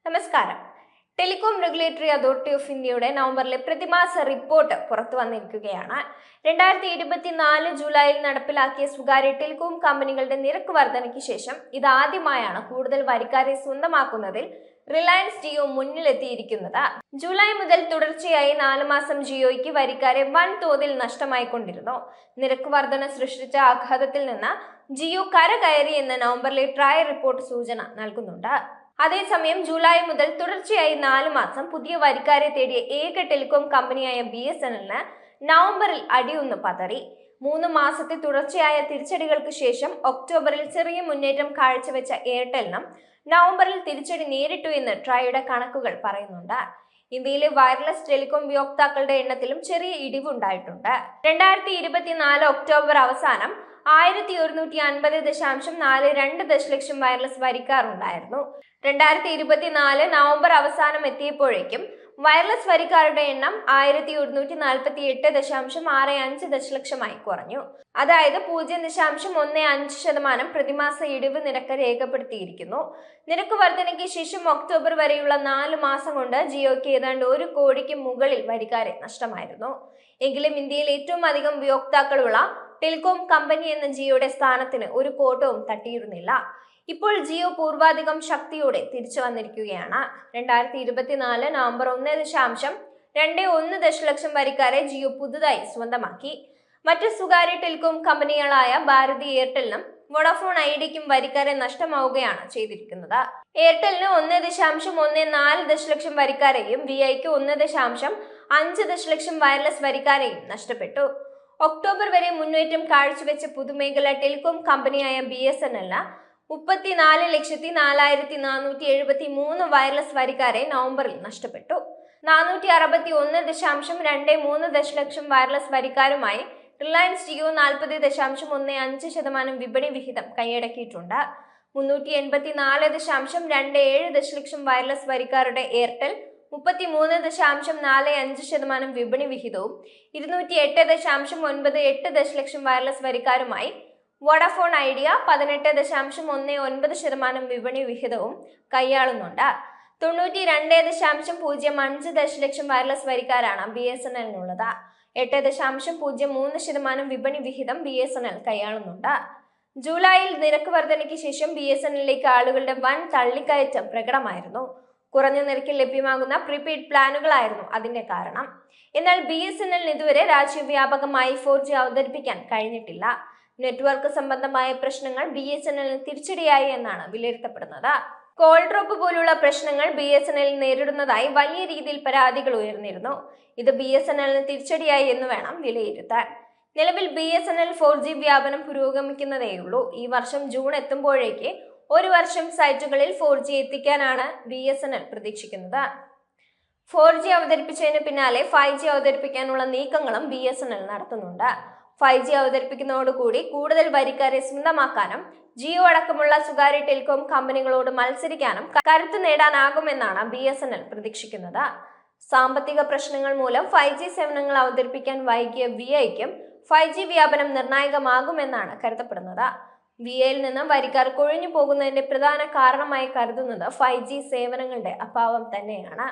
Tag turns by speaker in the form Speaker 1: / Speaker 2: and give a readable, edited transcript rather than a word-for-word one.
Speaker 1: നമസ്കാരം. Telecom regulatory authority of ഇന്ത്യയുടെ നവംബറിലെ പ്രതിമാസ റിപ്പോർട്ട് പുറത്തു വന്നിരിക്കുകയാണ്. 2024 ജൂലൈയിൽ നടപ്പിലാക്കിയ സ്വകാര്യ ടെലികോം കമ്പനികളുടെ നിരക്ക് വർധനയ്ക്ക് ശേഷം ഇതാദ്യമായാണ് കൂടുതൽ വരിക്കാരെ സ്വന്തമാക്കുന്നതിൽ റിലയൻസ് ജിയോ മുന്നിലെത്തിയിരിക്കുന്നത്. ജൂലൈ മുതൽ തുടർച്ചയായി 4 മാസം ജിയോയ്ക്ക് വരിക്കാരെ വൻതോതിൽ നഷ്ടമായിക്കൊണ്ടിരുന്നു. നിരക്ക് വർധന സൃഷ്ടിച്ച ആഘാതത്തിൽ നിന്ന് ജിയോ കരകയറി എന്ന് നവംബറിലെ ട്രയൽ റിപ്പോർട്ട് സൂചന നൽകുന്നുണ്ട്. അതേസമയം ജൂലൈ മുതൽ തുടർച്ചയായി 4 മാസം പുതിയ വരിക്കാരെ തേടിയ ഏക ടെലികോം കമ്പനിയായ BSNLന് നവംബറിൽ അടിയൊന്ന് പതറി. 3 മാസത്തെ തുടർച്ചയായ തിരിച്ചടികൾക്ക് ശേഷം ഒക്ടോബറിൽ ചെറിയ മുന്നേറ്റം കാഴ്ചവെച്ച എയർടെലിനും നവംബറിൽ തിരിച്ചടി നേരിട്ടു എന്ന് ട്രൈയുടെ കണക്കുകൾ പറയുന്നുണ്ട്. ഇന്ത്യയിലെ വയർലെസ് ടെലികോം ഉപയോക്താക്കളുടെ എണ്ണത്തിലും ചെറിയ ഇടിവുണ്ടായിട്ടുണ്ട്. 2024 ഒക്ടോബർ അവസാനം 1150.42 ദശലക്ഷം വയർലെസ് വരിക്കാർ ഉണ്ടായിരുന്നു. 2024 നവംബർ അവസാനം എത്തിയപ്പോഴേക്കും വയർലെസ് വരിക്കാരുടെ എണ്ണം 1148.65 ദശലക്ഷമായി കുറഞ്ഞു. അതായത് 0.15% പ്രതിമാസ ഇടിവ് നിരക്ക് രേഖപ്പെടുത്തിയിരിക്കുന്നു. നിരക്ക് വർധനയ്ക്ക് ശേഷം ഒക്ടോബർ വരെയുള്ള 4 മാസം കൊണ്ട് ജിയോയ്ക്ക് ഏതാണ്ട് 1 കോടിക്ക് മുകളിൽ വരിക്കാരെ നഷ്ടമായിരുന്നു. എങ്കിലും ഇന്ത്യയിൽ ഏറ്റവും അധികം ഉപയോക്താക്കളുള്ള ടെലികോം കമ്പനി എന്ന ജിയോയുടെ സ്ഥാനത്തിന് ഒരു കോട്ടവും തട്ടിയിരുന്നില്ല. ഇപ്പോൾ ജിയോ പൂർവാധികം ശക്തിയോടെ തിരിച്ചു വന്നിരിക്കുകയാണ്. 2024 നവംബർ 1.21 ദശലക്ഷം വരിക്കാരെ ജിയോ പുതുതായി സ്വന്തമാക്കി. മറ്റ് സ്വകാര്യ ടെലികോം കമ്പനികളായ ഭാരതി എയർടെലിനും വോഡഫോൺ ഐഡിയയ്ക്കും വരിക്കാരെ നഷ്ടമാവുകയാണ് ചെയ്തിരിക്കുന്നത്. എയർടെലിന് 1.14 ദശലക്ഷം വരിക്കാരെയും വിഐക്ക് 1.5 ദശലക്ഷം വയർലെസ് വരിക്കാരെയും നഷ്ടപ്പെട്ടു. ഒക്ടോബർ വരെ മുന്നേറ്റം കാഴ്ചവെച്ച പൊതുമേഖലാ ടെലികോം കമ്പനിയായ BSNLന് 34,04,473 വയർലെസ് വരിക്കാരെ നവംബറിൽ നഷ്ടപ്പെട്ടു. 461.23 ദശലക്ഷം വയർലെസ് വരിക്കാരുമായി റിലയൻസ് ജിയോ 40.15% വിപണി വിഹിതം കൈയടക്കിയിട്ടുണ്ട്. 384.27 ദശലക്ഷം വയർലെസ് വരിക്കാരുടെ എയർടെൽ 33.45% വിപണി വിഹിതവും 208.98 ദശലക്ഷം വയർലെസ് വരിക്കാരുമായി വോഡഫോൺ ഐഡിയ 18.19% വിപണി വിഹിതവും കൈയാളുന്നുണ്ട്. 92.05 ദശലക്ഷം വയർലെസ് വരിക്കാരാണ് BSNLനുള്ളത്. 8.03% വിപണി വിഹിതം BSNL കൈയാളുന്നുണ്ട്. ജൂലൈയിൽ നിരക്ക് വർധനയ്ക്ക് ശേഷം BSNLിലേക്ക് ആളുകളുടെ വൻ തള്ളിക്കയറ്റം പ്രകടമായിരുന്നു. കുറഞ്ഞ നിരക്കിൽ ലഭ്യമാകുന്ന പ്രീപെയ്ഡ് പ്ലാനുകളായിരുന്നു അതിന്റെ കാരണം. എന്നാൽ BSNLന് ഇതുവരെ രാജ്യവ്യാപകമായി 4G അവതരിപ്പിക്കാൻ കഴിഞ്ഞിട്ടില്ല. നെറ്റ്വർക്ക് സംബന്ധമായ പ്രശ്നങ്ങൾ BSNLന് തിരിച്ചടിയായി എന്നാണ് വിലയിരുത്തപ്പെടുന്നത്. കോൾ ഡ്രോപ്പ് പോലുള്ള പ്രശ്നങ്ങൾ BSNL നേരിടുന്നതായി വലിയ രീതിയിൽ പരാതികൾ ഉയർന്നിരുന്നു. ഇത് BSNLന് തിരിച്ചടിയായി എന്ന് വേണം വിലയിരുത്താൻ. നിലവിൽ BSNL 4G വ്യാപനം പുരോഗമിക്കുന്നതേയുള്ളൂ. ഈ വർഷം ജൂൺ എത്തുമ്പോഴേക്ക് 1 വർഷം സൈറ്റുകളിൽ 4G എത്തിക്കാനാണ് BSNL പ്രതീക്ഷിക്കുന്നത്. 4G അവതരിപ്പിച്ചതിന് പിന്നാലെ 5G അവതരിപ്പിക്കാനുള്ള നീക്കങ്ങളും BSNL നടത്തുന്നുണ്ട്. 5G അവതരിപ്പിക്കുന്നതോടുകൂടി കൂടുതൽ വരിക്കാരെ സ്വന്തമാക്കാനും ജിയോ അടക്കമുള്ള സ്വകാര്യ ടെലികോം കമ്പനികളോട് മത്സരിക്കാനും കരുത്ത് നേടാനാകുമെന്നാണ് BSNL പ്രതീക്ഷിക്കുന്നത്. സാമ്പത്തിക പ്രശ്നങ്ങൾ മൂലം 5G സേവനങ്ങൾ അവതരിപ്പിക്കാൻ വൈകിയ വിഐക്കും 5G വ്യാപനം നിർണായകമാകുമെന്നാണ് കരുതപ്പെടുന്നത്. വിഐയിൽ നിന്ന് വരിക്കാർ കൊഴിഞ്ഞു പോകുന്നതിന്റെ പ്രധാന കാരണമായി കരുതുന്നത് 5G സേവനങ്ങളുടെ അഭാവം തന്നെയാണ്.